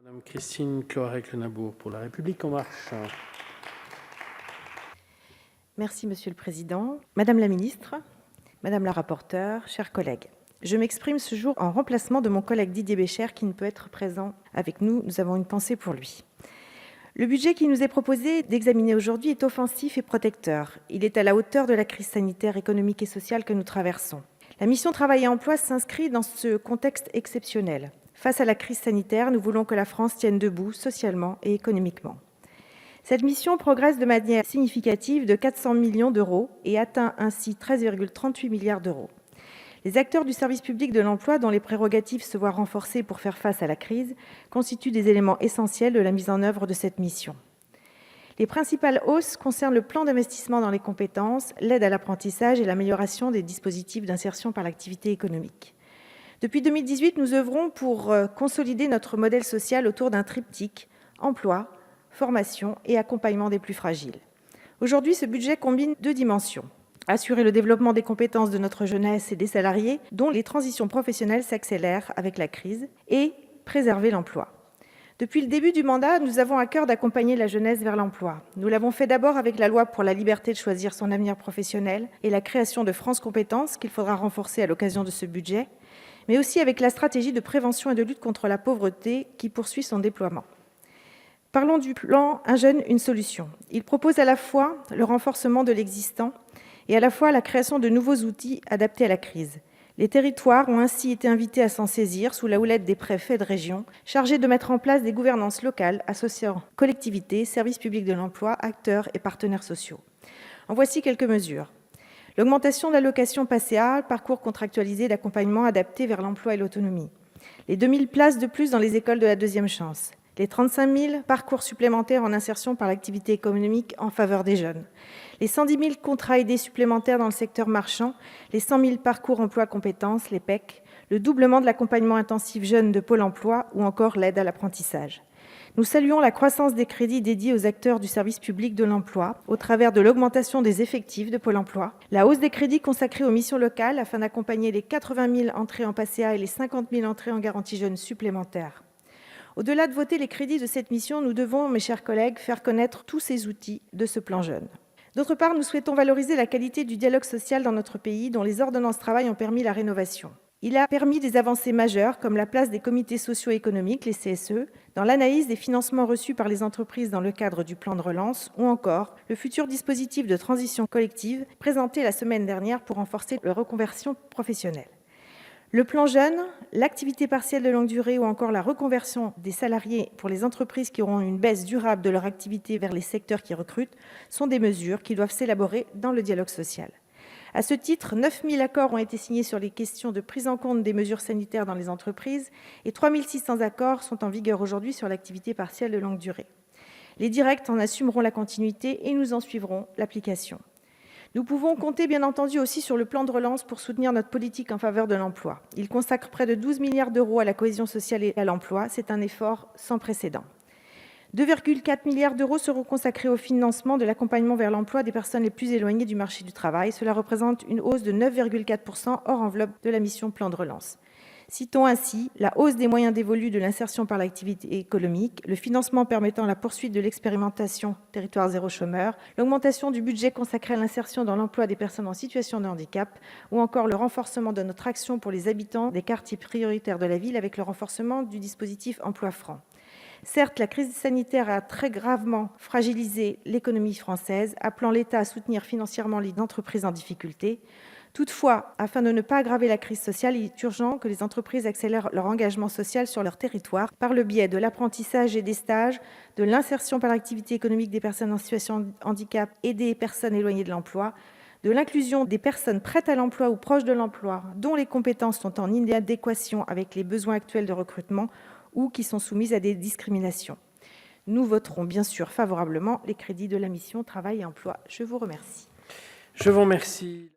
Madame Christine Cloarec-Lenabour pour La République En Marche. Merci Monsieur le Président, Madame la Ministre, Madame la rapporteure, chers collègues. Je m'exprime ce jour en remplacement de mon collègue Didier Bécher qui ne peut être présent avec nous. Nous avons une pensée pour lui. Le budget qui nous est proposé d'examiner aujourd'hui est offensif et protecteur. Il est à la hauteur de la crise sanitaire, économique et sociale que nous traversons. La mission Travail et Emploi s'inscrit dans ce contexte exceptionnel. Face à la crise sanitaire, nous voulons que la France tienne debout socialement et économiquement. Cette mission progresse de manière significative de 400 millions d'euros et atteint ainsi 13,38 milliards d'euros. Les acteurs du service public de l'emploi, dont les prérogatives se voient renforcées pour faire face à la crise, constituent des éléments essentiels de la mise en œuvre de cette mission. Les principales hausses concernent le plan d'investissement dans les compétences, l'aide à l'apprentissage et l'amélioration des dispositifs d'insertion par l'activité économique. Depuis 2018, nous œuvrons pour consolider notre modèle social autour d'un triptyque emploi, formation et accompagnement des plus fragiles. Aujourd'hui, ce budget combine deux dimensions. Assurer le développement des compétences de notre jeunesse et des salariés, dont les transitions professionnelles s'accélèrent avec la crise, et préserver l'emploi. Depuis le début du mandat, nous avons à cœur d'accompagner la jeunesse vers l'emploi. Nous l'avons fait d'abord avec la loi pour la liberté de choisir son avenir professionnel et la création de France Compétences, qu'il faudra renforcer à l'occasion de ce budget, mais aussi avec la stratégie de prévention et de lutte contre la pauvreté qui poursuit son déploiement. Parlons du plan Un jeune, une solution. Il propose à la fois le renforcement de l'existant et à la fois la création de nouveaux outils adaptés à la crise. Les territoires ont ainsi été invités à s'en saisir sous la houlette des préfets de région, chargés de mettre en place des gouvernances locales associant collectivités, services publics de l'emploi, acteurs et partenaires sociaux. En voici quelques mesures. L'augmentation de l'allocation PACEA, parcours contractualisé d'accompagnement adapté vers l'emploi et l'autonomie. Les 2000 places de plus dans les écoles de la deuxième chance. Les 35 000 parcours supplémentaires en insertion par l'activité économique en faveur des jeunes. Les 110 000 contrats aidés supplémentaires dans le secteur marchand, les 100 000 parcours emploi compétences, les PEC, le doublement de l'accompagnement intensif jeune de Pôle emploi ou encore l'aide à l'apprentissage. Nous saluons la croissance des crédits dédiés aux acteurs du service public de l'emploi au travers de l'augmentation des effectifs de Pôle emploi, la hausse des crédits consacrés aux missions locales afin d'accompagner les 80 000 entrées en PACEA et les 50 000 entrées en garantie jeune supplémentaires. Au-delà de voter les crédits de cette mission, nous devons, mes chers collègues, faire connaître tous ces outils de ce plan jeune. D'autre part, nous souhaitons valoriser la qualité du dialogue social dans notre pays, dont les ordonnances travail ont permis la rénovation. Il a permis des avancées majeures, comme la place des comités socio-économiques, les CSE, dans l'analyse des financements reçus par les entreprises dans le cadre du plan de relance, ou encore le futur dispositif de transition collective présenté la semaine dernière pour renforcer la reconversion professionnelle. Le plan jeune, l'activité partielle de longue durée ou encore la reconversion des salariés pour les entreprises qui auront une baisse durable de leur activité vers les secteurs qui recrutent sont des mesures qui doivent s'élaborer dans le dialogue social. À ce titre, 9 000 accords ont été signés sur les questions de prise en compte des mesures sanitaires dans les entreprises et 3 600 accords sont en vigueur aujourd'hui sur l'activité partielle de longue durée. Les directs en assumeront la continuité et nous en suivrons l'application. Nous pouvons compter bien entendu aussi sur le plan de relance pour soutenir notre politique en faveur de l'emploi. Il consacre près de 12 milliards d'euros à la cohésion sociale et à l'emploi. C'est un effort sans précédent. 2,4 milliards d'euros seront consacrés au financement de l'accompagnement vers l'emploi des personnes les plus éloignées du marché du travail. Cela représente une hausse de 9,4% hors enveloppe de la mission plan de relance. Citons ainsi la hausse des moyens dévolus de l'insertion par l'activité économique, le financement permettant la poursuite de l'expérimentation territoire zéro chômeur, l'augmentation du budget consacré à l'insertion dans l'emploi des personnes en situation de handicap ou encore le renforcement de notre action pour les habitants des quartiers prioritaires de la ville avec le renforcement du dispositif emploi franc. Certes, la crise sanitaire a très gravement fragilisé l'économie française, appelant l'État à soutenir financièrement les entreprises en difficulté. Toutefois, afin de ne pas aggraver la crise sociale, il est urgent que les entreprises accélèrent leur engagement social sur leur territoire par le biais de l'apprentissage et des stages, de l'insertion par l'activité économique des personnes en situation de handicap et des personnes éloignées de l'emploi, de l'inclusion des personnes prêtes à l'emploi ou proches de l'emploi dont les compétences sont en inadéquation avec les besoins actuels de recrutement ou qui sont soumises à des discriminations. Nous voterons bien sûr favorablement les crédits de la mission Travail et Emploi. Je vous remercie. Je vous remercie.